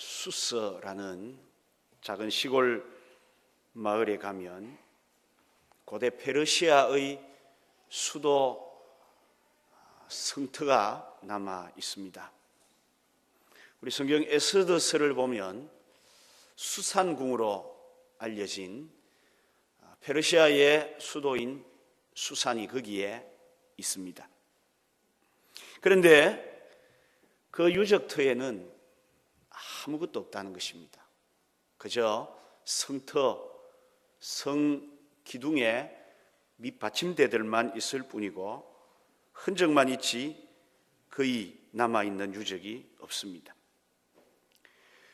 수스라는 작은 시골 마을에 가면 고대 페르시아의 수도 성터가 남아 있습니다. 우리 성경 에스더서를 보면 수산궁으로 알려진 페르시아의 수도인 수산이 거기에 있습니다. 그런데 그 유적터에는 아무것도 없다는 것입니다. 그저 성터, 성 기둥에 밑받침대들만 있을 뿐이고 흔적만 있지 거의 남아있는 유적이 없습니다.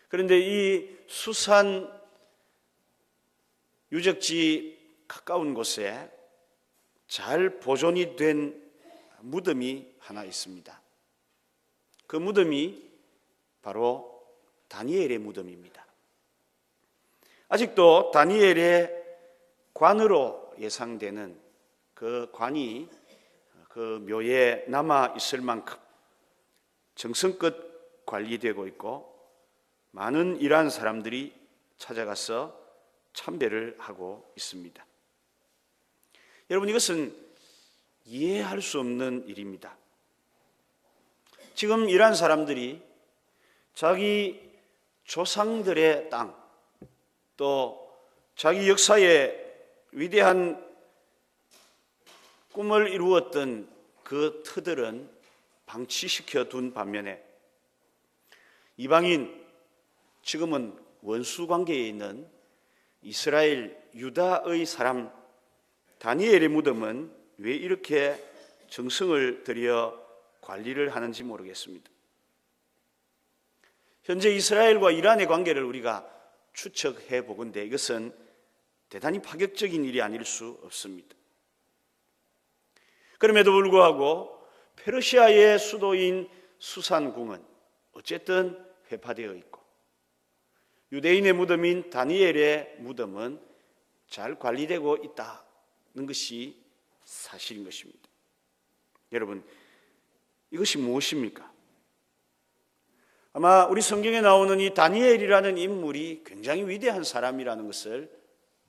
그런데 이 수산 유적지 가까운 곳에 잘 보존이 된 무덤이 하나 있습니다. 그 무덤이 바로 다니엘의 무덤입니다. 아직도 다니엘의 관으로 예상되는 그 관이 그 묘에 남아 있을 만큼 정성껏 관리되고 있고 많은 이란 사람들이 찾아가서 참배를 하고 있습니다. 여러분, 이것은 이해할 수 없는 일입니다. 지금 이란 사람들이 자기 조상들의 땅, 또 자기 역사의 위대한 꿈을 이루었던 그 터들은 방치시켜 둔 반면에 이방인, 지금은 원수 관계에 있는 이스라엘, 유다의 사람 다니엘의 무덤은 왜 이렇게 정성을 들여 관리를 하는지 모르겠습니다. 현재 이스라엘과 이란의 관계를 우리가 추측해 보건대 이것은 대단히 파격적인 일이 아닐 수 없습니다. 그럼에도 불구하고 페르시아의 수도인 수산궁은 어쨌든 회파되어 있고 유대인의 무덤인 다니엘의 무덤은 잘 관리되고 있다는 것이 사실인 것입니다. 여러분, 이것이 무엇입니까? 아마 우리 성경에 나오는 이 다니엘이라는 인물이 굉장히 위대한 사람이라는 것을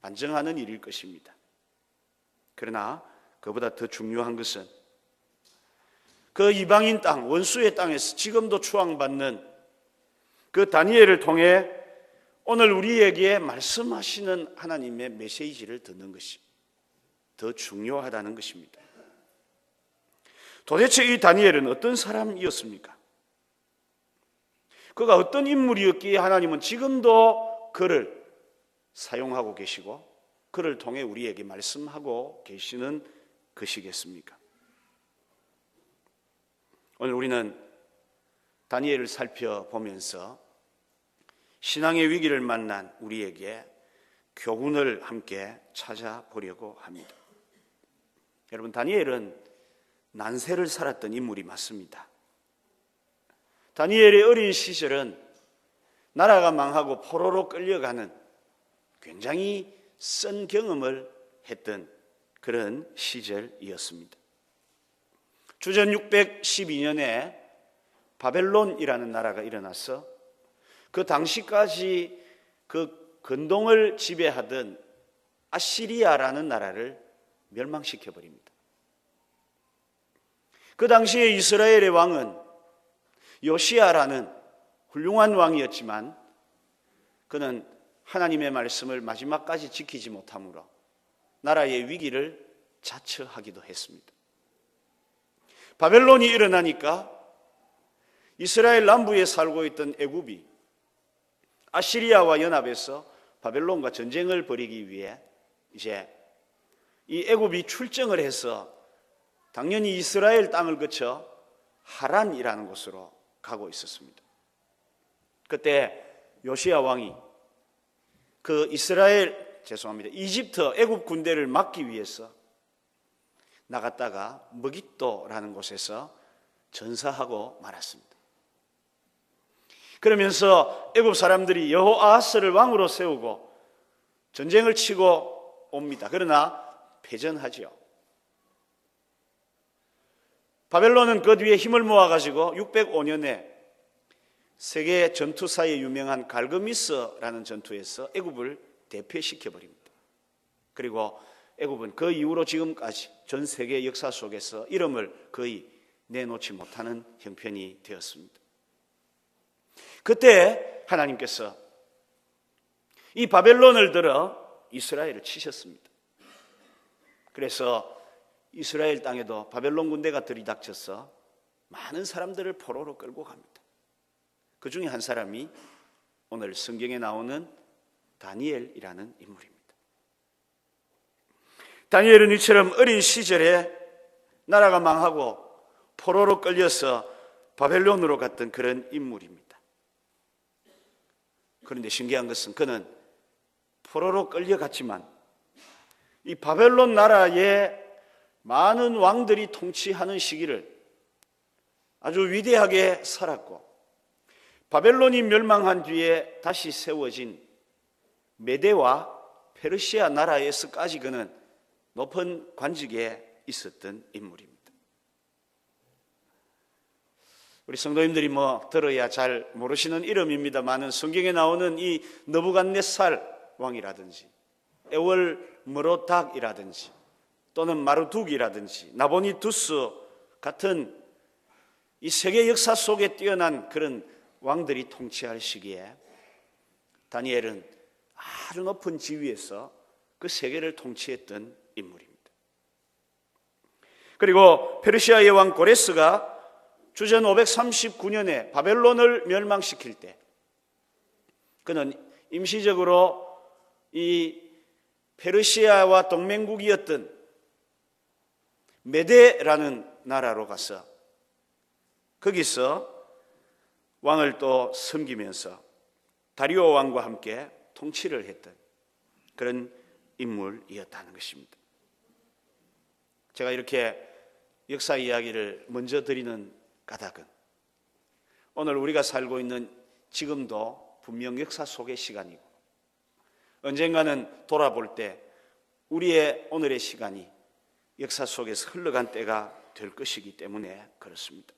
반증하는 일일 것입니다. 그러나 그보다 더 중요한 것은 그 이방인 땅, 원수의 땅에서 지금도 추앙받는 그 다니엘을 통해 오늘 우리에게 말씀하시는 하나님의 메시지를 듣는 것이 더 중요하다는 것입니다. 도대체 이 다니엘은 어떤 사람이었습니까? 그가 어떤 인물이었기에 하나님은 지금도 그를 사용하고 계시고 그를 통해 우리에게 말씀하고 계시는 것이겠습니까? 오늘 우리는 다니엘을 살펴보면서 신앙의 위기를 만난 우리에게 교훈을 함께 찾아보려고 합니다. 여러분, 다니엘은 난세를 살았던 인물이 맞습니다. 다니엘의 어린 시절은 나라가 망하고 포로로 끌려가는 굉장히 쓴 경험을 했던 그런 시절이었습니다. 주전 612년에 바벨론이라는 나라가 일어나서 그 당시까지 그 근동을 지배하던 아시리아라는 나라를 멸망시켜버립니다. 그 당시에 이스라엘의 왕은 요시야라는 훌륭한 왕이었지만 그는 하나님의 말씀을 마지막까지 지키지 못함으로 나라의 위기를 자처하기도 했습니다. 바벨론이 일어나니까 이스라엘 남부에 살고 있던 애굽이 아시리아와 연합해서 바벨론과 전쟁을 벌이기 위해 이제 이 애굽이 출정을 해서 당연히 이스라엘 땅을 거쳐 하란이라는 곳으로 가고 있었습니다. 그때 요시야 왕이 그 이집트 애굽 군대를 막기 위해서 나갔다가 머깃도라는 곳에서 전사하고 말았습니다. 그러면서 애굽 사람들이 여호아하스를 왕으로 세우고 전쟁을 치고 옵니다. 그러나 패전하지요. 바벨론은 그 뒤에 힘을 모아가지고 605년에 세계 전투사에 유명한 갈그미스라는 전투에서 애굽을 대패시켜 버립니다. 그리고 애굽은 그 이후로 지금까지 전 세계 역사 속에서 이름을 거의 내놓지 못하는 형편이 되었습니다. 그때 하나님께서 이 바벨론을 들어 이스라엘을 치셨습니다. 그래서 이스라엘 땅에도 바벨론 군대가 들이닥쳐서 많은 사람들을 포로로 끌고 갑니다. 그 중에 한 사람이 오늘 성경에 나오는 다니엘이라는 인물입니다. 다니엘은 이처럼 어린 시절에 나라가 망하고 포로로 끌려서 바벨론으로 갔던 그런 인물입니다. 그런데 신기한 것은 그는 포로로 끌려갔지만 이 바벨론 나라에 많은 왕들이 통치하는 시기를 아주 위대하게 살았고, 바벨론이 멸망한 뒤에 다시 세워진 메대와 페르시아 나라에서까지 그는 높은 관직에 있었던 인물입니다. 우리 성도님들이 들어야 잘 모르시는 이름입니다만은 성경에 나오는 이 느부갓네살 왕이라든지 에월 머로닥이라든지 또는 마르둑이라든지 나보니두스 같은 이 세계 역사 속에 뛰어난 그런 왕들이 통치할 시기에 다니엘은 아주 높은 지위에서 그 세계를 통치했던 인물입니다. 그리고 페르시아의 왕 고레스가 주전 539년에 바벨론을 멸망시킬 때 그는 임시적으로 이 페르시아와 동맹국이었던 메데라는 나라로 가서 거기서 왕을 또 섬기면서 다리오 왕과 함께 통치를 했던 그런 인물이었다는 것입니다. 제가 이렇게 역사 이야기를 먼저 드리는 까닭은 오늘 우리가 살고 있는 지금도 분명 역사 속의 시간이고 언젠가는 돌아볼 때 우리의 오늘의 시간이 역사 속에서 흘러간 때가 될 것이기 때문에 그렇습니다.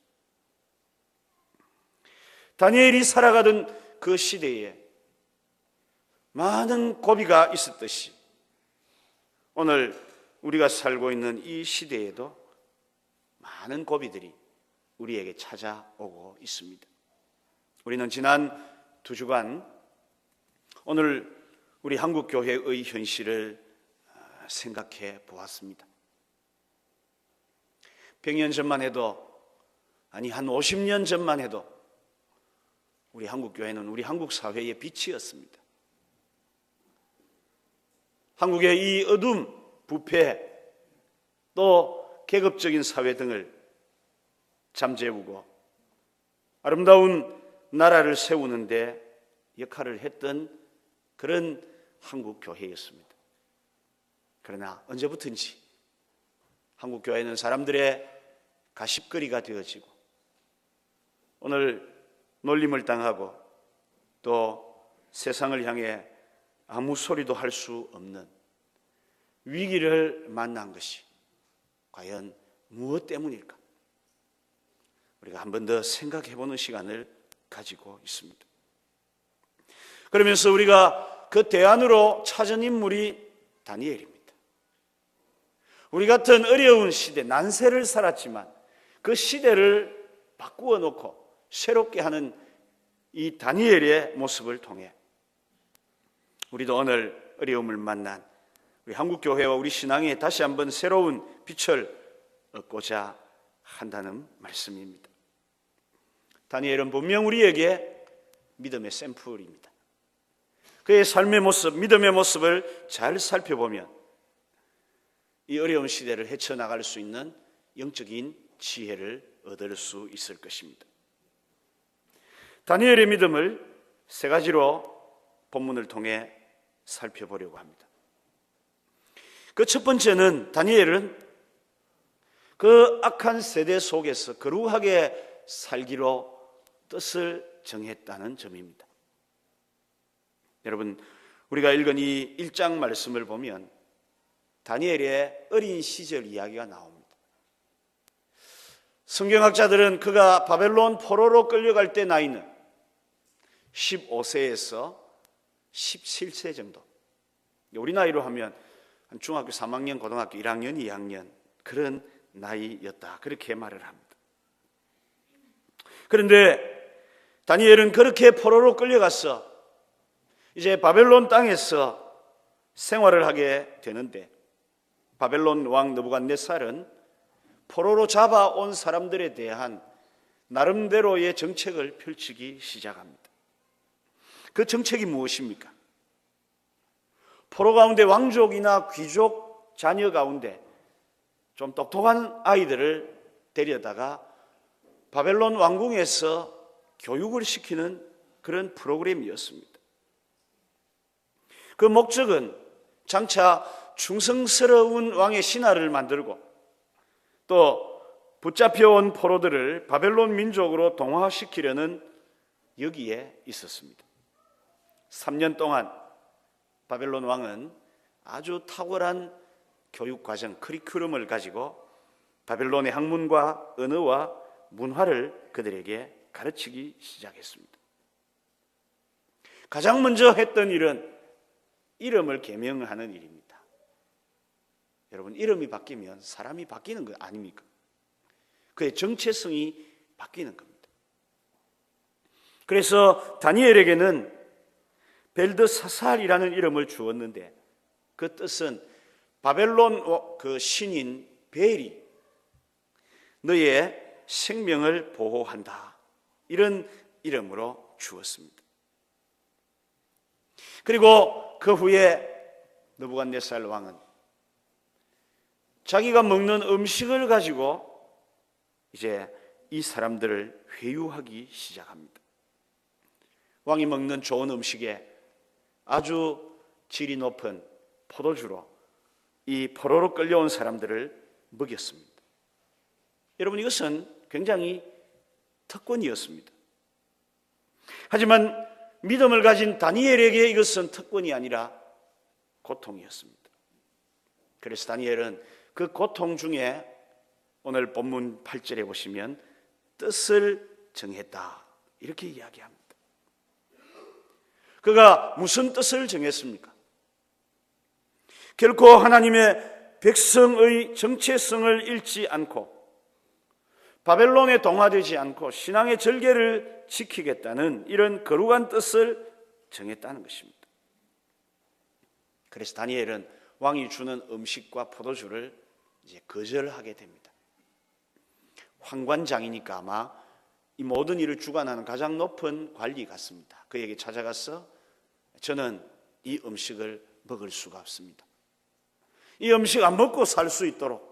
다니엘이 살아가던 그 시대에 많은 고비가 있었듯이 오늘 우리가 살고 있는 이 시대에도 많은 고비들이 우리에게 찾아오고 있습니다. 우리는 지난 2주간 오늘 우리 한국교회의 현실을 생각해 보았습니다. 100년 전만 해도 한 50년 전만 해도 우리 한국교회는 우리 한국 사회의 빛이었습니다. 한국의 이 어둠, 부패, 또 계급적인 사회 등을 잠재우고 아름다운 나라를 세우는데 역할을 했던 그런 한국교회였습니다. 그러나 언제부턴지 한국교회는 사람들의 가십거리가 되어지고 오늘 놀림을 당하고 또 세상을 향해 아무 소리도 할 수 없는 위기를 만난 것이 과연 무엇 때문일까? 우리가 한 번 더 생각해보는 시간을 가지고 있습니다. 그러면서 우리가 그 대안으로 찾은 인물이 다니엘입니다. 우리 같은 어려운 시대, 난세를 살았지만 그 시대를 바꾸어 놓고 새롭게 하는 이 다니엘의 모습을 통해 우리도 오늘 어려움을 만난 우리 한국교회와 우리 신앙에 다시 한번 새로운 빛을 얻고자 한다는 말씀입니다. 다니엘은 분명 우리에게 믿음의 샘플입니다. 그의 삶의 모습, 믿음의 모습을 잘 살펴보면 이 어려운 시대를 헤쳐나갈 수 있는 영적인 지혜를 얻을 수 있을 것입니다. 다니엘의 믿음을 3가지로 본문을 통해 살펴보려고 합니다. 그 첫 번째는 다니엘은 그 악한 세대 속에서 거룩하게 살기로 뜻을 정했다는 점입니다. 여러분, 우리가 읽은 이 1장 말씀을 보면 다니엘의 어린 시절 이야기가 나옵니다. 성경학자들은 그가 바벨론 포로로 끌려갈 때 나이는 15세에서 17세 정도. 우리 나이로 하면 한 중학교 3학년, 고등학교 1학년, 2학년 그런 나이였다. 그렇게 말을 합니다. 그런데 다니엘은 그렇게 포로로 끌려가서 이제 바벨론 땅에서 생활을 하게 되는데, 바벨론 왕 느부갓네살은 포로로 잡아온 사람들에 대한 나름대로의 정책을 펼치기 시작합니다. 그 정책이 무엇입니까? 포로 가운데 왕족이나 귀족 자녀 가운데 좀 똑똑한 아이들을 데려다가 바벨론 왕궁에서 교육을 시키는 그런 프로그램이었습니다. 그 목적은 장차 충성스러운 왕의 신하를 만들고 또 붙잡혀온 포로들을 바벨론 민족으로 동화시키려는 여기에 있었습니다. 3년 동안 바벨론 왕은 아주 탁월한 교육과정, 커리큘럼을 가지고 바벨론의 학문과 언어와 문화를 그들에게 가르치기 시작했습니다. 가장 먼저 했던 일은 이름을 개명하는 일입니다. 여러분, 이름이 바뀌면 사람이 바뀌는 거 아닙니까? 그의 정체성이 바뀌는 겁니다. 그래서 다니엘에게는 벨드사살이라는 이름을 주었는데, 그 뜻은 바벨론 그 신인 벨이 너의 생명을 보호한다, 이런 이름으로 주었습니다. 그리고 그 후에 느부갓네살 왕은 자기가 먹는 음식을 가지고 이제 이 사람들을 회유하기 시작합니다. 왕이 먹는 좋은 음식에 아주 질이 높은 포도주로 이 포로로 끌려온 사람들을 먹였습니다. 여러분, 이것은 굉장히 특권이었습니다. 하지만 믿음을 가진 다니엘에게 이것은 특권이 아니라 고통이었습니다. 그래서 다니엘은 그 고통 중에 오늘 본문 8절에 보시면 뜻을 정했다, 이렇게 이야기합니다. 그가 무슨 뜻을 정했습니까? 결코 하나님의 백성의 정체성을 잃지 않고 바벨론에 동화되지 않고 신앙의 절개를 지키겠다는 이런 거룩한 뜻을 정했다는 것입니다. 그래서 다니엘은 왕이 주는 음식과 포도주를 이제 거절하게 됩니다. 황관장이니까 아마 이 모든 일을 주관하는 가장 높은 관리 같습니다. 그에게 찾아가서 저는 이 음식을 먹을 수가 없습니다. 이 음식 안 먹고 살 수 있도록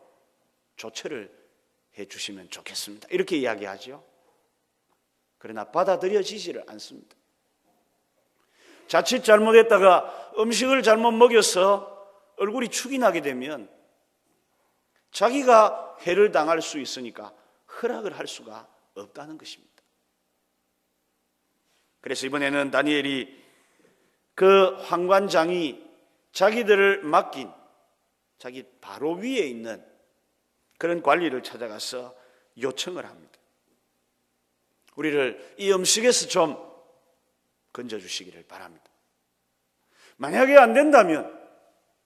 조처를 해 주시면 좋겠습니다, 이렇게 이야기하죠. 그러나 받아들여지지를 않습니다. 자칫 잘못했다가 음식을 잘못 먹여서 얼굴이 축이 나게 되면 자기가 해를 당할 수 있으니까 허락을 할 수가 없다는 것입니다. 그래서 이번에는 다니엘이 그 황관장이 자기들을 맡긴 자기 바로 위에 있는 그런 관리를 찾아가서 요청을 합니다. 우리를 이 음식에서 좀 건져주시기를 바랍니다. 만약에 안 된다면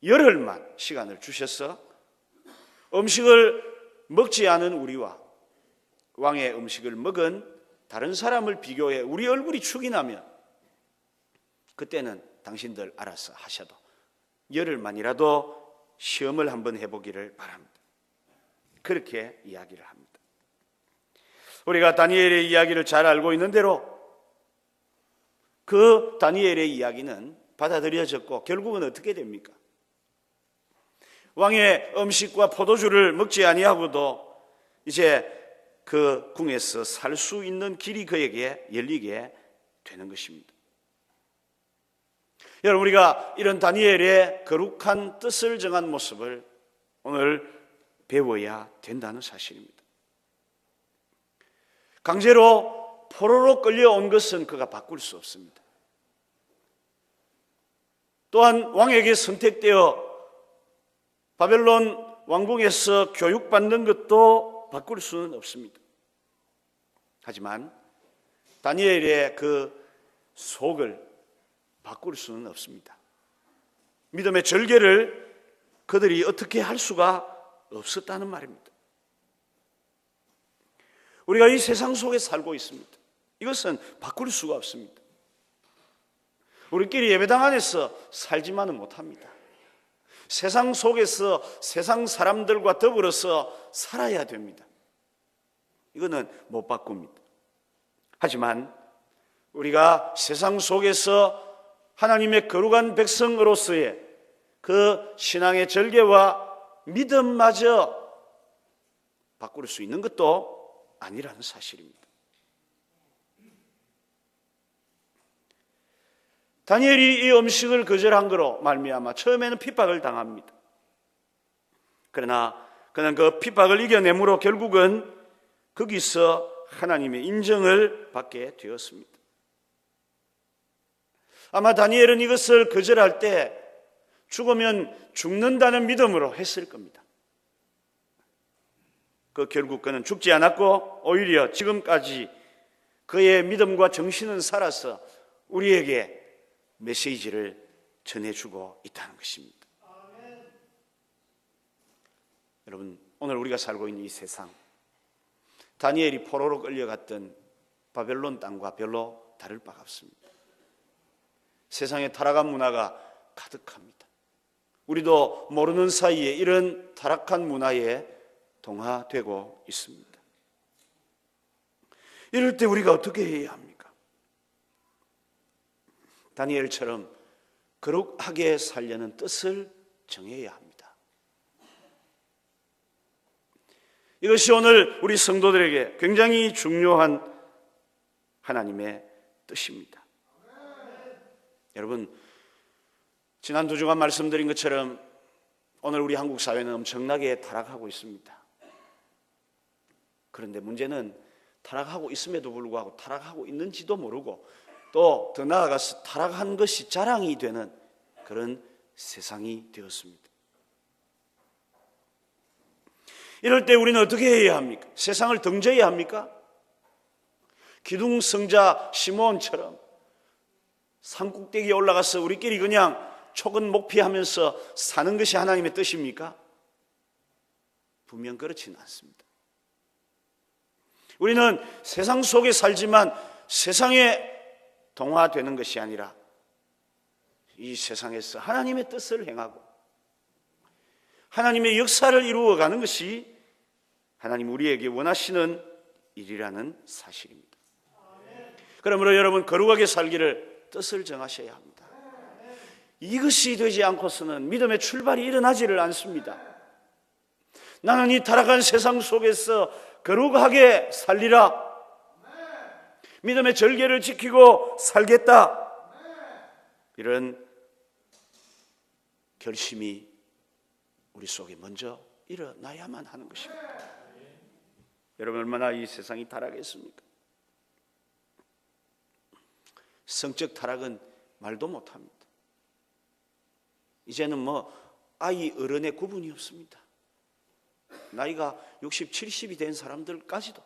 열흘만 시간을 주셔서 음식을 먹지 않은 우리와 왕의 음식을 먹은 다른 사람을 비교해 우리 얼굴이 축이 나면 그때는 당신들 알아서 하셔도 열흘만이라도 시험을 한번 해보기를 바랍니다. 그렇게 이야기를 합니다. 우리가 다니엘의 이야기를 잘 알고 있는 대로 그 다니엘의 이야기는 받아들여졌고 결국은 어떻게 됩니까? 왕의 음식과 포도주를 먹지 아니하고도 이제 그 궁에서 살 수 있는 길이 그에게 열리게 되는 것입니다. 여러분, 우리가 이런 다니엘의 거룩한 뜻을 정한 모습을 오늘 배워야 된다는 사실입니다. 강제로 포로로 끌려온 것은 그가 바꿀 수 없습니다. 또한 왕에게 선택되어 바벨론 왕궁에서 교육받는 것도 바꿀 수는 없습니다. 하지만 다니엘의 그 속을 바꿀 수는 없습니다. 믿음의 절개를 그들이 어떻게 할 수가 없었다는 말입니다. 우리가 이 세상 속에 살고 있습니다. 이것은 바꿀 수가 없습니다. 우리끼리 예배당 안에서 살지만은 못합니다. 세상 속에서 세상 사람들과 더불어서 살아야 됩니다. 이거는 못 바꿉니다. 하지만 우리가 세상 속에서 하나님의 거룩한 백성으로서의 그 신앙의 절개와 믿음마저 바꿀 수 있는 것도 아니라는 사실입니다. 다니엘이 이 음식을 거절한 거로 말미암아 처음에는 핍박을 당합니다. 그러나 그는 그 핍박을 이겨내므로 결국은 거기서 하나님의 인정을 받게 되었습니다. 아마 다니엘은 이것을 거절할 때 죽으면 죽는다는 믿음으로 했을 겁니다. 그 결국 그는 죽지 않았고 오히려 지금까지 그의 믿음과 정신은 살아서 우리에게 메시지를 전해주고 있다는 것입니다. 여러분, 오늘 우리가 살고 있는 이 세상, 다니엘이 포로로 끌려갔던 바벨론 땅과 별로 다를 바가 없습니다. 세상에 타락한 문화가 가득합니다. 우리도 모르는 사이에 이런 타락한 문화에 동화되고 있습니다. 이럴 때 우리가 어떻게 해야 합니까? 다니엘처럼 거룩하게 살려는 뜻을 정해야 합니다. 이것이 오늘 우리 성도들에게 굉장히 중요한 하나님의 뜻입니다. 여러분, 지난 2주간 말씀드린 것처럼 오늘 우리 한국 사회는 엄청나게 타락하고 있습니다. 그런데 문제는 타락하고 있음에도 불구하고 타락하고 있는지도 모르고 또 더 나아가서 타락한 것이 자랑이 되는 그런 세상이 되었습니다. 이럴 때 우리는 어떻게 해야 합니까? 세상을 등져야 합니까? 기둥성자 시몬처럼 산꼭대기에 올라가서 우리끼리 그냥 촉은 목피하면서 사는 것이 하나님의 뜻입니까? 분명 그렇지는 않습니다. 우리는 세상 속에 살지만 세상에 동화되는 것이 아니라 이 세상에서 하나님의 뜻을 행하고 하나님의 역사를 이루어가는 것이 하나님 우리에게 원하시는 일이라는 사실입니다. 그러므로 여러분, 거룩하게 살기를 뜻을 정하셔야 합니다. 이것이 되지 않고서는 믿음의 출발이 일어나지를 않습니다. 나는 이 타락한 세상 속에서 거룩하게 살리라, 믿음의 절개를 지키고 살겠다, 이런 결심이 우리 속에 먼저 일어나야만 하는 것입니다. 여러분, 얼마나 이 세상이 타락했습니까? 성적 타락은 말도 못합니다. 이제는 아이 어른의 구분이 없습니다. 나이가 60, 70이 된 사람들까지도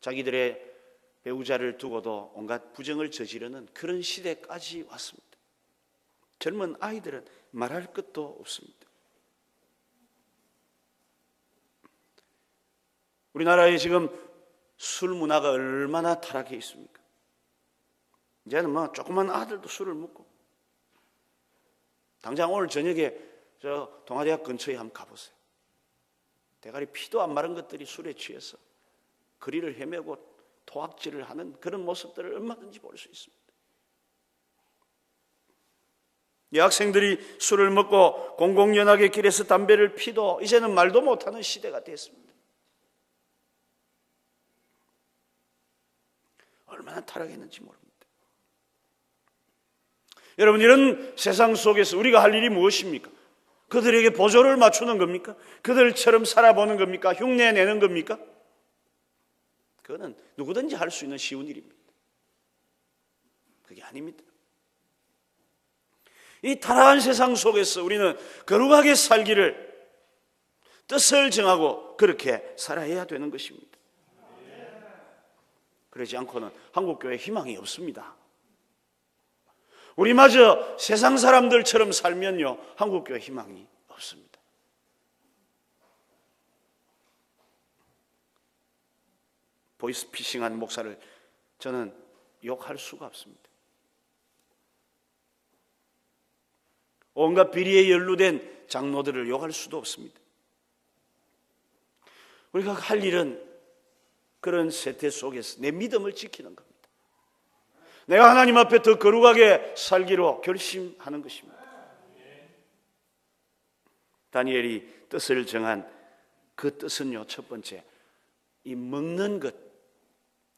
자기들의 배우자를 두고도 온갖 부정을 저지르는 그런 시대까지 왔습니다. 젊은 아이들은 말할 것도 없습니다. 우리나라에 지금 술 문화가 얼마나 타락해 있습니까? 이제는 조그만 아들도 술을 먹고, 당장 오늘 저녁에 저 동아대학 근처에 한번 가보세요. 대가리 피도 안 마른 것들이 술에 취해서 거리를 헤매고 토악질을 하는 그런 모습들을 얼마든지 볼 수 있습니다. 여학생들이 술을 먹고 공공연하게 길에서 담배를 피도 이제는 말도 못하는 시대가 됐습니다. 얼마나 타락했는지 모릅니다. 여러분, 이런 세상 속에서 우리가 할 일이 무엇입니까? 그들에게 보조를 맞추는 겁니까? 그들처럼 살아보는 겁니까? 흉내내는 겁니까? 그거는 누구든지 할 수 있는 쉬운 일입니다. 그게 아닙니다. 이 타락한 세상 속에서 우리는 거룩하게 살기를 뜻을 정하고 그렇게 살아야 되는 것입니다. 그러지 않고는 한국교회 희망이 없습니다. 우리마저 세상 사람들처럼 살면요, 한국교회 희망이 없습니다. 보이스피싱한 목사를 저는 욕할 수가 없습니다. 온갖 비리에 연루된 장로들을 욕할 수도 없습니다. 우리가 할 일은 그런 세태 속에서 내 믿음을 지키는 겁니다. 내가 하나님 앞에 더 거룩하게 살기로 결심하는 것입니다. 다니엘이 뜻을 정한 그 뜻은요, 첫 번째, 이 먹는 것,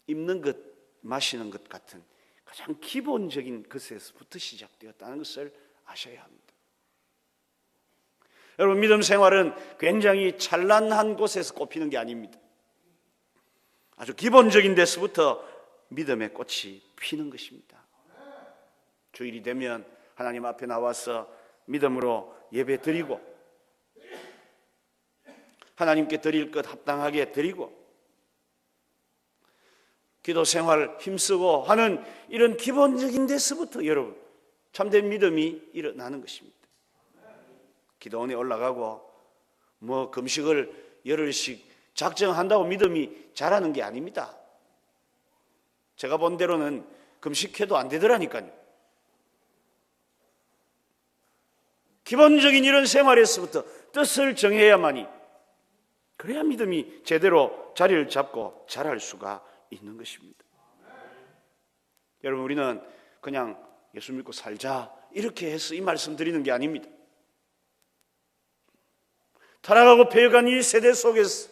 입는 것, 마시는 것 같은 가장 기본적인 것에서부터 시작되었다는 것을 아셔야 합니다. 여러분, 믿음 생활은 굉장히 찬란한 곳에서 꼽히는 게 아닙니다. 아주 기본적인 데서부터 믿음의 꽃이 피는 것입니다. 주일이 되면 하나님 앞에 나와서 믿음으로 예배 드리고, 하나님께 드릴 것 합당하게 드리고, 기도 생활 힘쓰고 하는 이런 기본적인 데서부터 여러분, 참된 믿음이 일어나는 것입니다. 기도원에 올라가고 뭐 금식을 열흘씩 작정한다고 믿음이 자라는 게 아닙니다. 제가 본 대로는 금식해도 안 되더라니까요. 기본적인 이런 생활에서부터 뜻을 정해야만이, 그래야 믿음이 제대로 자리를 잡고 자랄 수가 있는 것입니다. 여러분, 우리는 그냥 예수 믿고 살자 이렇게 해서 이 말씀 드리는 게 아닙니다. 타락하고 배어간 이 세대 속에서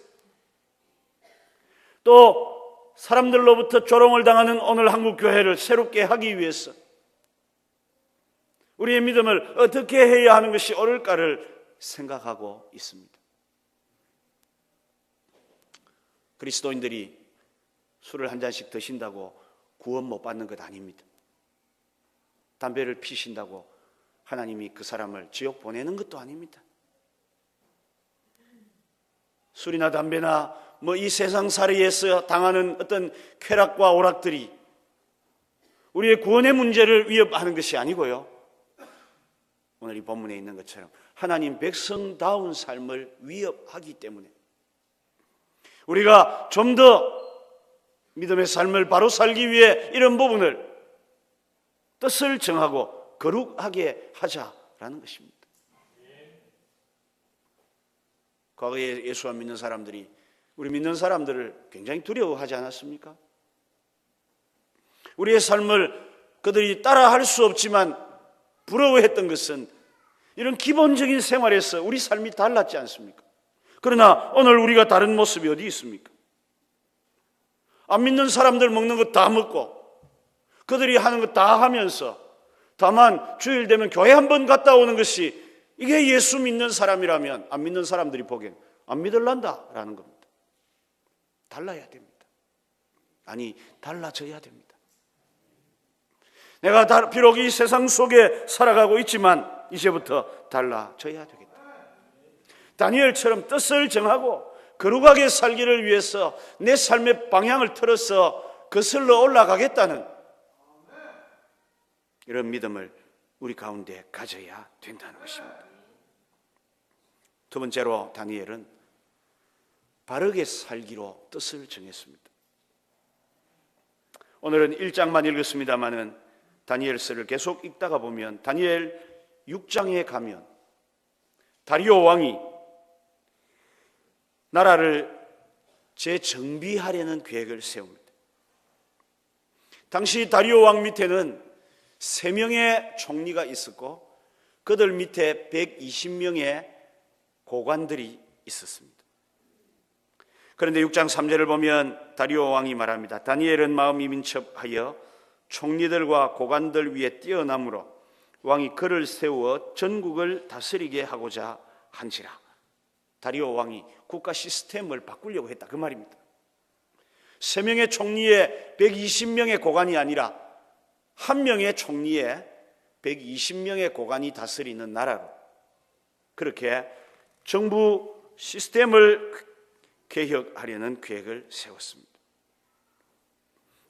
또 사람들로부터 조롱을 당하는 오늘 한국교회를 새롭게 하기 위해서 우리의 믿음을 어떻게 해야 하는 것이 옳을까를 생각하고 있습니다. 그리스도인들이 술을 한 잔씩 드신다고 구원 못 받는 것 아닙니다. 담배를 피신다고 하나님이 그 사람을 지옥 보내는 것도 아닙니다. 술이나 담배나 뭐 이 세상살이에서 당하는 어떤 쾌락과 오락들이 우리의 구원의 문제를 위협하는 것이 아니고요, 오늘 이 본문에 있는 것처럼 하나님 백성다운 삶을 위협하기 때문에 우리가 좀 더 믿음의 삶을 바로 살기 위해 이런 부분을 뜻을 정하고 거룩하게 하자라는 것입니다. 과거에 예수 안 믿는 사람들이 우리 믿는 사람들을 굉장히 두려워하지 않았습니까? 우리의 삶을 그들이 따라할 수 없지만 부러워했던 것은 이런 기본적인 생활에서 우리 삶이 달랐지 않습니까? 그러나 오늘 우리가 다른 모습이 어디 있습니까? 안 믿는 사람들 먹는 거 다 먹고 그들이 하는 거 다 하면서 다만 주일 되면 교회 한번 갔다 오는 것이, 이게 예수 믿는 사람이라면 안 믿는 사람들이 보기엔 안 믿을란다라는 겁니다. 달라야 됩니다. 아니, 달라져야 됩니다. 내가 비록 이 세상 속에 살아가고 있지만 이제부터 달라져야 되겠다. 다니엘처럼 뜻을 정하고 거룩하게 살기를 위해서 내 삶의 방향을 틀어서 거슬러 올라가겠다는 이런 믿음을 우리 가운데 가져야 된다는 것입니다. 두 번째로 다니엘은 바르게 살기로 뜻을 정했습니다. 오늘은 1장만 읽었습니다마는 다니엘서를 계속 읽다가 보면 다니엘 6장에 가면 다리오 왕이 나라를 재정비하려는 계획을 세웁니다. 당시 다리오 왕 밑에는 3명의 총리가 있었고 그들 밑에 120명의 고관들이 있었습니다. 그런데 6장 3절을 보면 다리오 왕이 말합니다. 다니엘은 마음이 민첩하여 총리들과 고관들 위에 뛰어남으로 왕이 그를 세워 전국을 다스리게 하고자 한지라. 다리오 왕이 국가 시스템을 바꾸려고 했다, 그 말입니다. 3명의 총리에 120명의 고관이 아니라 1명의 총리에 120명의 고관이 다스리는 나라로, 그렇게 정부 시스템을 개혁하려는 계획을 세웠습니다.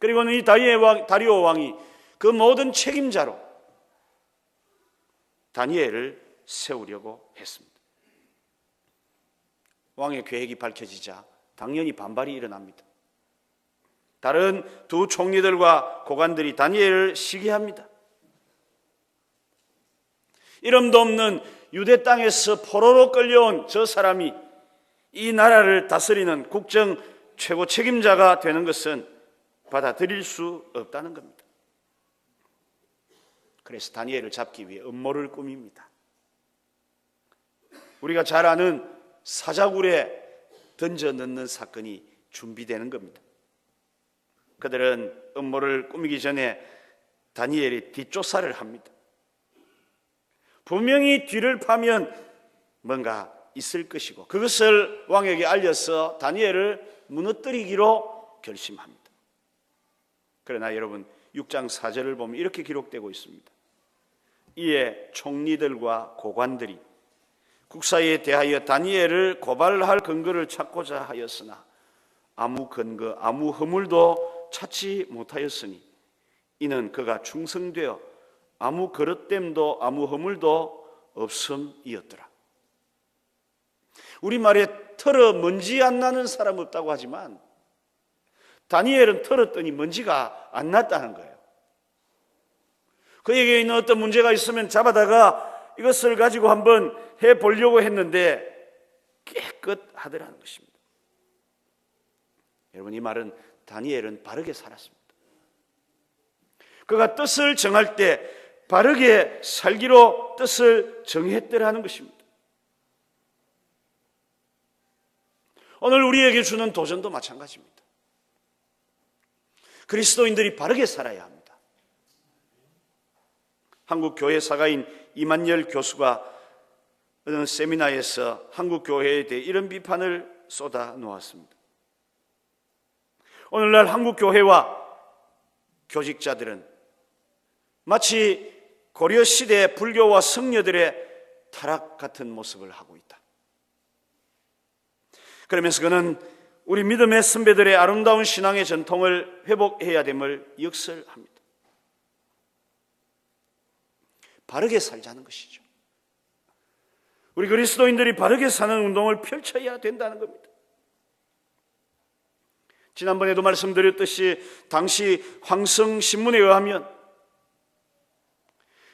그리고는 이 다리오 왕이 그 모든 책임자로 다니엘을 세우려고 했습니다. 왕의 계획이 밝혀지자 당연히 반발이 일어납니다. 다른 두 총리들과 고관들이 다니엘을 시기합니다. 이름도 없는 유대 땅에서 포로로 끌려온 저 사람이 이 나라를 다스리는 국정 최고 책임자가 되는 것은 받아들일 수 없다는 겁니다. 그래서 다니엘을 잡기 위해 음모를 꾸밉니다. 우리가 잘 아는 사자굴에 던져 넣는 사건이 준비되는 겁니다. 그들은 음모를 꾸미기 전에 다니엘이 뒷조사를 합니다. 분명히 뒤를 파면 뭔가 있을 것이고 그것을 왕에게 알려서 다니엘을 무너뜨리기로 결심합니다. 그러나 여러분 6장 4절을 보면 이렇게 기록되고 있습니다. 이에 총리들과 고관들이 국사에 대하여 다니엘을 고발할 근거를 찾고자 하였으나 아무 근거, 아무 허물도 찾지 못하였으니 이는 그가 충성되어 아무 거릇됨도 아무 허물도 없음이었더라. 우리말에 털어 먼지 안 나는 사람 없다고 하지만 다니엘은 털었더니 먼지가 안 났다는 거예요. 그에게 있는 어떤 문제가 있으면 잡아다가 이것을 가지고 한번 해보려고 했는데 깨끗하더라는 것입니다. 여러분, 이 말은 다니엘은 바르게 살았습니다. 그가 뜻을 정할 때 바르게 살기로 뜻을 정했더라는 것입니다. 오늘 우리에게 주는 도전도 마찬가지입니다. 그리스도인들이 바르게 살아야 합니다. 한국 교회 사가인 이만열 교수가 어느 세미나에서 한국 교회에 대해 이런 비판을 쏟아 놓았습니다. 오늘날 한국 교회와 교직자들은 마치 고려 시대 불교와 성녀들의 타락 같은 모습을 하고 있다. 그러면서 그는 우리 믿음의 선배들의 아름다운 신앙의 전통을 회복해야 됨을 역설합니다. 바르게 살자는 것이죠. 우리 그리스도인들이 바르게 사는 운동을 펼쳐야 된다는 겁니다. 지난번에도 말씀드렸듯이 당시 황성신문에 의하면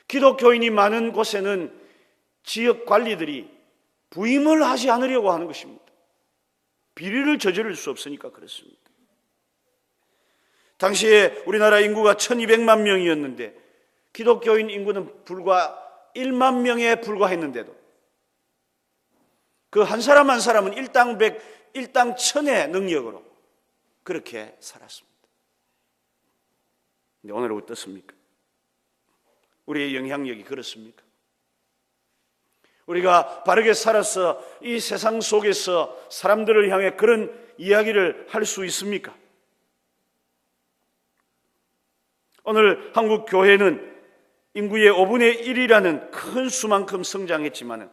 기독교인이 많은 곳에는 지역 관리들이 부임을 하지 않으려고 하는 것입니다. 비리를 저지를 수 없으니까 그렇습니다. 당시에 우리나라 인구가 1200만 명이었는데 기독교인 인구는 불과 1만 명에 불과했는데도 그 한 사람 한 사람은 일당 100, 일당 1000의 능력으로 그렇게 살았습니다. 근데 오늘은 어떻습니까? 우리의 영향력이 그렇습니까? 우리가 바르게 살아서 이 세상 속에서 사람들을 향해 그런 이야기를 할 수 있습니까? 오늘 한국 교회는 인구의 5분의 1이라는 큰 수만큼 성장했지만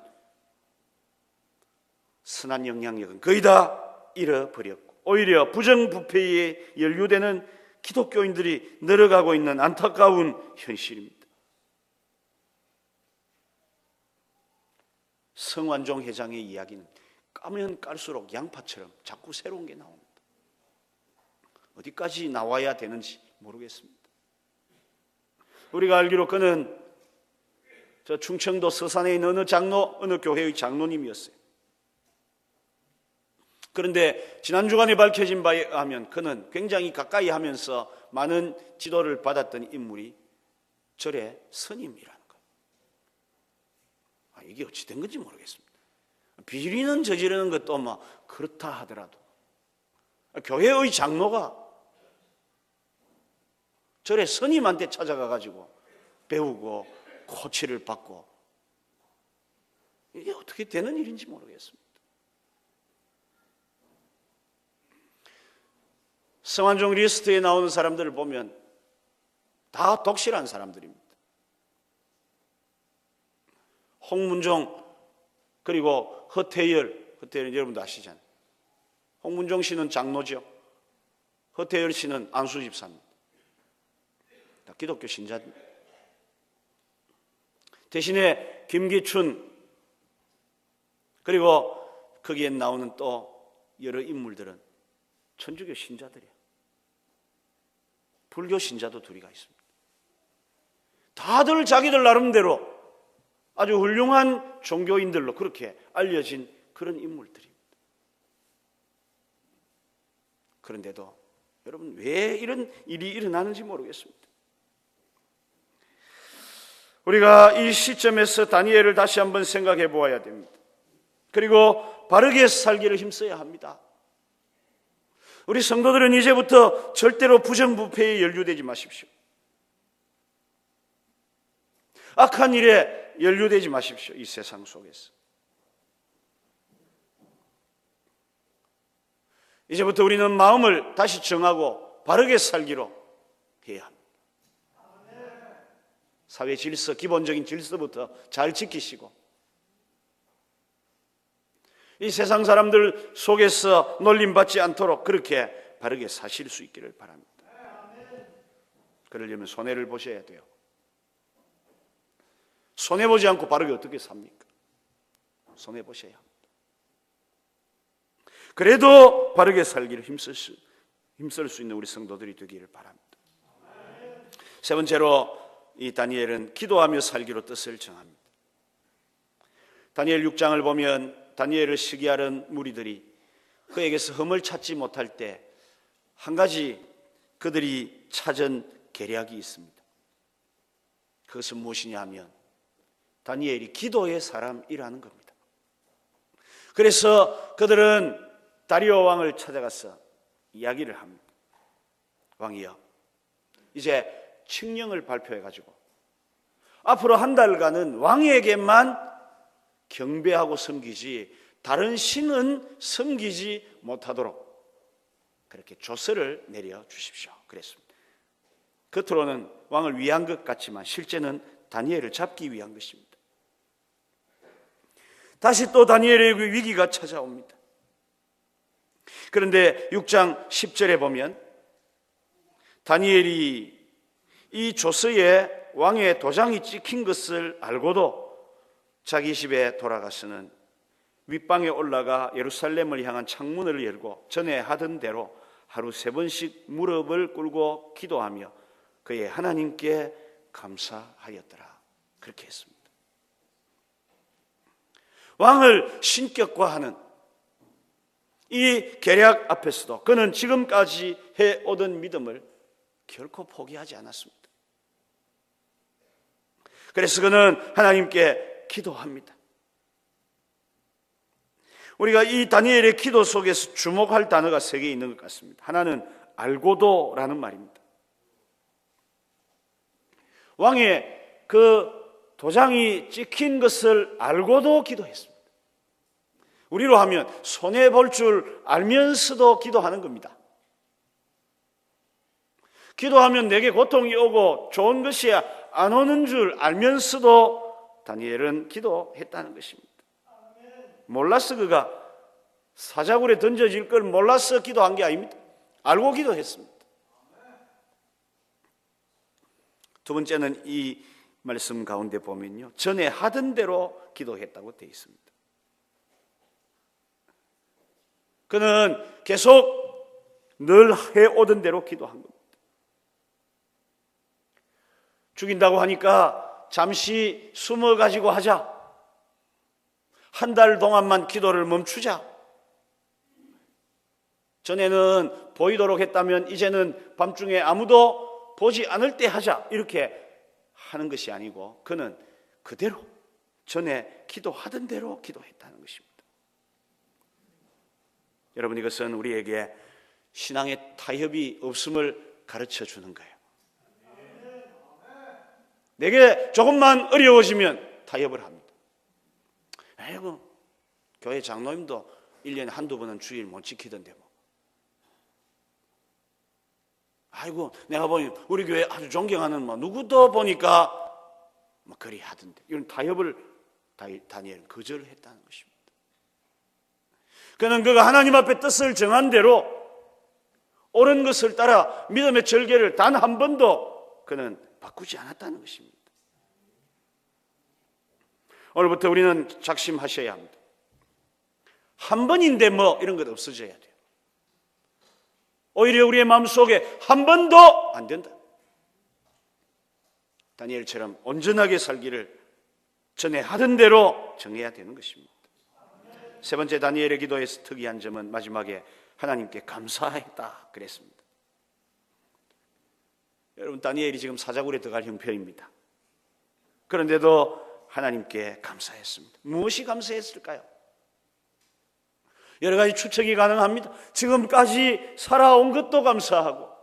선한 영향력은 거의 다 잃어버렸고 오히려 부정부패에 연루되는 기독교인들이 늘어가고 있는 안타까운 현실입니다. 성완종 회장의 이야기는 까면 깔수록 양파처럼 자꾸 새로운 게 나옵니다. 어디까지 나와야 되는지 모르겠습니다. 우리가 알기로 그는 저 충청도 서산에 있는 어느 교회의 장로님이었어요. 그런데 지난 주간에 밝혀진 바에 의하면 그는 굉장히 가까이 하면서 많은 지도를 받았던 인물이 절의 스님이라는 거예요. 이게 어찌 된 건지 모르겠습니다. 비리는 저지르는 것도 그렇다 하더라도 교회의 장로가 절의 스님한테 찾아가가지고 배우고 코치를 받고 이게 어떻게 되는 일인지 모르겠습니다. 성완종 리스트에 나오는 사람들을 보면 다 독실한 사람들입니다. 홍문종 그리고 허태열은 여러분도 아시잖아요. 홍문종 씨는 장로죠. 허태열 씨는 안수 집사입니다. 다 기독교 신자. 대신에 김기춘 그리고 거기에 나오는 또 여러 인물들은 천주교 신자들이야. 불교 신자도 둘이가 있습니다. 다들 자기들 나름대로 아주 훌륭한 종교인들로 그렇게 알려진 그런 인물들입니다. 그런데도 여러분 왜 이런 일이 일어나는지 모르겠습니다. 우리가 이 시점에서 다니엘을 다시 한번 생각해 보아야 됩니다. 그리고 바르게 살기를 힘써야 합니다. 우리 성도들은 이제부터 절대로 부정부패에 연루되지 마십시오. 악한 일에 연루되지 마십시오. 이 세상 속에서. 이제부터 우리는 마음을 다시 정하고 바르게 살기로 해야 합니다. 사회 질서, 기본적인 질서부터 잘 지키시고 이 세상 사람들 속에서 놀림받지 않도록 그렇게 바르게 사실 수 있기를 바랍니다. 그러려면 손해를 보셔야 돼요. 손해보지 않고 바르게 어떻게 삽니까? 손해보셔야 합니다. 그래도 바르게 살기를 힘쓸 수 있는 우리 성도들이 되기를 바랍니다. 세 번째로 이 다니엘은 기도하며 살기로 뜻을 정합니다. 다니엘 6장을 보면 다니엘을 시기하는 무리들이 그에게서 흠을 찾지 못할 때 한 가지 그들이 찾은 계략이 있습니다. 그것은 무엇이냐 하면 다니엘이 기도의 사람이라는 겁니다. 그래서 그들은 다리오 왕을 찾아가서 이야기를 합니다. 왕이여, 이제 칙령을 발표해가지고 앞으로 한 달간은 왕에게만 경배하고 섬기지 다른 신은 섬기지 못하도록 그렇게 조서를 내려주십시오. 그랬습니다. 겉으로는 왕을 위한 것 같지만 실제는 다니엘을 잡기 위한 것입니다. 다시 또 다니엘의 위기가 찾아옵니다. 그런데 6장 10절에 보면 다니엘이 이 조서에 왕의 도장이 찍힌 것을 알고도 자기 집에 돌아가서는 윗방에 올라가 예루살렘을 향한 창문을 열고 전에 하던 대로 하루 3번씩 무릎을 꿇고 기도하며 그의 하나님께 감사하였더라. 그렇게 했습니다. 왕을 신격화하는 이 계략 앞에서도 그는 지금까지 해오던 믿음을 결코 포기하지 않았습니다. 그래서 그는 하나님께 기도합니다. 우리가 이 다니엘의 기도 속에서 주목할 단어가 3개 있는 것 같습니다. 하나는 알고도라는 말입니다. 왕의 그 도장이 찍힌 것을 알고도 기도했습니다. 우리로 하면 손해볼 줄 알면서도 기도하는 겁니다. 기도하면 내게 고통이 오고 좋은 것이 안 오는 줄 알면서도 다니엘은 기도했다는 것입니다. 몰라서 그가 사자굴에 던져질 걸 몰라서 기도한 게 아닙니다. 알고 기도했습니다. 두 번째는 이 말씀 가운데 보면요, 전에 하던 대로 기도했다고 되어 있습니다. 그는 계속 늘 해오던 대로 기도한 겁니다. 죽인다고 하니까 잠시 숨어가지고 하자. 한 달 동안만 기도를 멈추자. 전에는 보이도록 했다면 이제는 밤중에 아무도 보지 않을 때 하자. 이렇게 하는 것이 아니고 그는 그대로 전에 기도하던 대로 기도했다는 것입니다. 여러분, 이것은 우리에게 신앙의 타협이 없음을 가르쳐 주는 거예요. 내게 조금만 어려워지면 타협을 합니다. 아이고, 교회 장로님도 1년에 한두 번은 주일 못 지키던데 뭐. 아이고, 내가 보니 우리 교회 아주 존경하는 뭐 누구도 보니까 뭐 그리 하던데. 이런 타협을 다니엘은 거절했다는 것입니다. 그는 그가 하나님 앞에 뜻을 정한 대로 옳은 것을 따라 믿음의 절개를 단 한 번도 그는 바꾸지 않았다는 것입니다. 오늘부터 우리는 작심하셔야 합니다. 한 번인데 뭐 이런 것 없어져야 돼요. 오히려 우리의 마음속에 한 번도 안 된다. 다니엘처럼 온전하게 살기를 전에 하던 대로 정해야 되는 것입니다. 세 번째 다니엘의 기도에서 특이한 점은 마지막에 하나님께 감사했다 그랬습니다. 여러분, 다니엘이 지금 사자굴에 들어갈 형편입니다. 그런데도 하나님께 감사했습니다. 무엇이 감사했을까요? 여러 가지 추측이 가능합니다. 지금까지 살아온 것도 감사하고,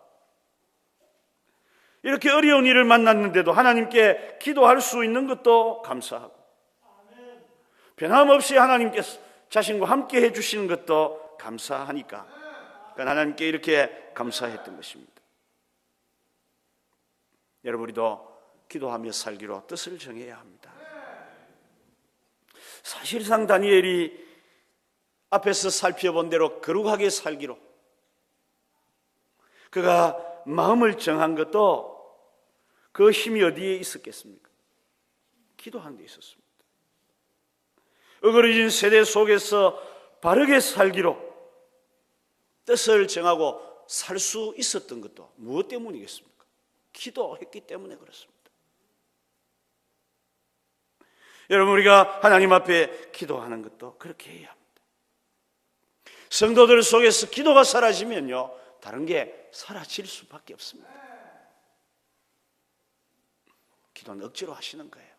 이렇게 어려운 일을 만났는데도 하나님께 기도할 수 있는 것도 감사하고, 변함없이 하나님께서 자신과 함께 해주시는 것도 감사하니까 하나님께 이렇게 감사했던 것입니다. 여러분, 우리도 기도하며 살기로 뜻을 정해야 합니다. 사실상 다니엘이 앞에서 살펴본 대로 거룩하게 살기로 그가 마음을 정한 것도 그 힘이 어디에 있었겠습니까? 기도하는 데 있었습니다. 어그러진 세대 속에서 바르게 살기로 뜻을 정하고 살 수 있었던 것도 무엇 때문이겠습니까? 기도했기 때문에 그렇습니다. 여러분, 우리가 하나님 앞에 기도하는 것도 그렇게 해야 합니다. 성도들 속에서 기도가 사라지면요, 다른 게 사라질 수밖에 없습니다. 기도는 억지로 하시는 거예요.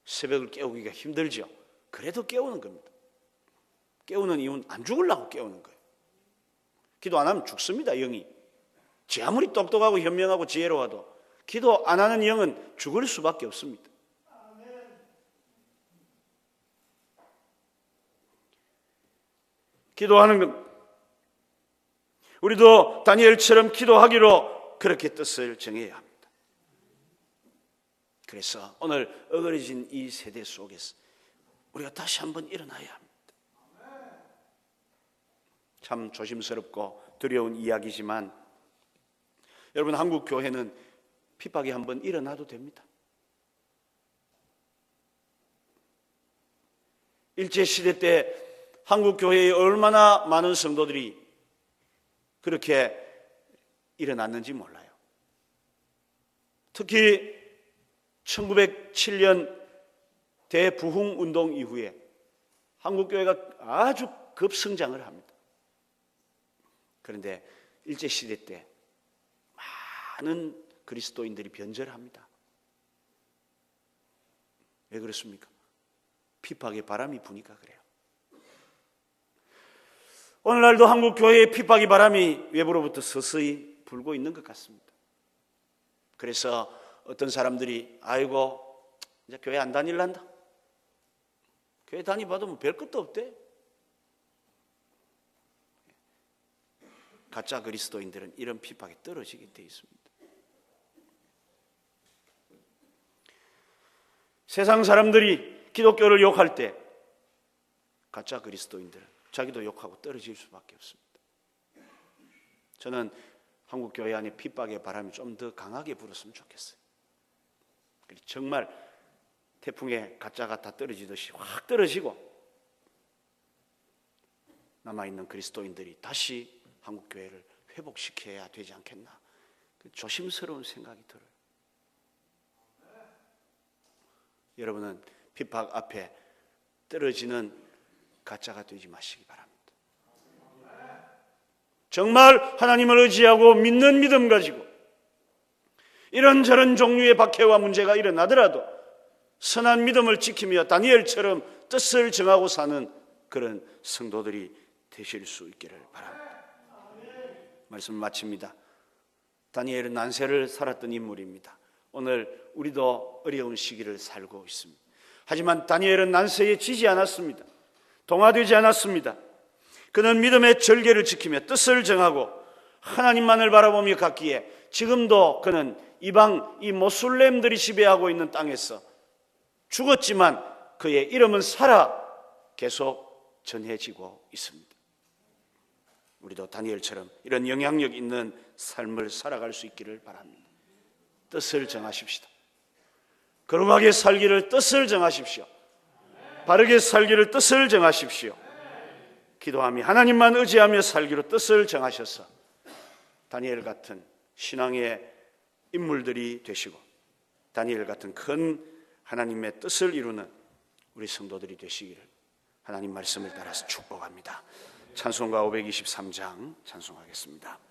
새벽을 깨우기가 힘들죠. 그래도 깨우는 겁니다. 깨우는 이유는 안 죽으려고 깨우는 거예요. 기도 안 하면 죽습니다, 영이. 지 아무리 똑똑하고 현명하고 지혜로워도 기도 안 하는 영은 죽을 수밖에 없습니다. 기도하는 것, 우리도 다니엘처럼 기도하기로 그렇게 뜻을 정해야 합니다. 그래서 오늘 어그러진 이 세대 속에서 우리가 다시 한번 일어나야 합니다. 참 조심스럽고 두려운 이야기지만 여러분, 한국 교회는 핍박이 한번 일어나도 됩니다. 일제시대 때 한국 교회에 얼마나 많은 성도들이 그렇게 일어났는지 몰라요. 특히 1907년 대부흥운동 이후에 한국 교회가 아주 급성장을 합니다. 그런데 일제시대 때 많은 그리스도인들이 변절합니다. 왜 그렇습니까? 핍박의 바람이 부니까 그래요. 오늘날도 한국 교회의 핍박의 바람이 외부로부터 서서히 불고 있는 것 같습니다. 그래서 어떤 사람들이 아이고 이제 교회 안 다닐란다. 교회 다니봐도 뭐 별 것도 없대. 가짜 그리스도인들은 이런 핍박에 떨어지게 돼 있습니다. 세상 사람들이 기독교를 욕할 때 가짜 그리스도인들은 자기도 욕하고 떨어질 수밖에 없습니다. 저는 한국 교회 안에 핍박의 바람이 좀 더 강하게 불었으면 좋겠어요. 정말 태풍에 가짜가 다 떨어지듯이 확 떨어지고 남아있는 그리스도인들이 다시 한국 교회를 회복시켜야 되지 않겠나, 조심스러운 생각이 들어요. 여러분은 핍박 앞에 떨어지는 가짜가 되지 마시기 바랍니다. 정말 하나님을 의지하고 믿는 믿음 가지고 이런저런 종류의 박해와 문제가 일어나더라도 선한 믿음을 지키며 다니엘처럼 뜻을 정하고 사는 그런 성도들이 되실 수 있기를 바랍니다. 말씀을 마칩니다. 다니엘은 난세를 살았던 인물입니다. 오늘 우리도 어려운 시기를 살고 있습니다. 하지만 다니엘은 난세에 지지 않았습니다. 동화되지 않았습니다. 그는 믿음의 절개를 지키며 뜻을 정하고 하나님만을 바라보며 갔기에 지금도 그는 이방 이 모슬렘들이 지배하고 있는 땅에서 죽었지만 그의 이름은 살아 계속 전해지고 있습니다. 우리도 다니엘처럼 이런 영향력 있는 삶을 살아갈 수 있기를 바랍니다. 뜻을 정하십시다. 거룩하게 살기를 뜻을 정하십시오. 바르게 살기를 뜻을 정하십시오. 기도하며 하나님만 의지하며 살기로 뜻을 정하셔서 다니엘 같은 신앙의 인물들이 되시고 다니엘 같은 큰 하나님의 뜻을 이루는 우리 성도들이 되시기를 하나님 말씀을 따라서 축복합니다. 찬송가 523장 찬송하겠습니다.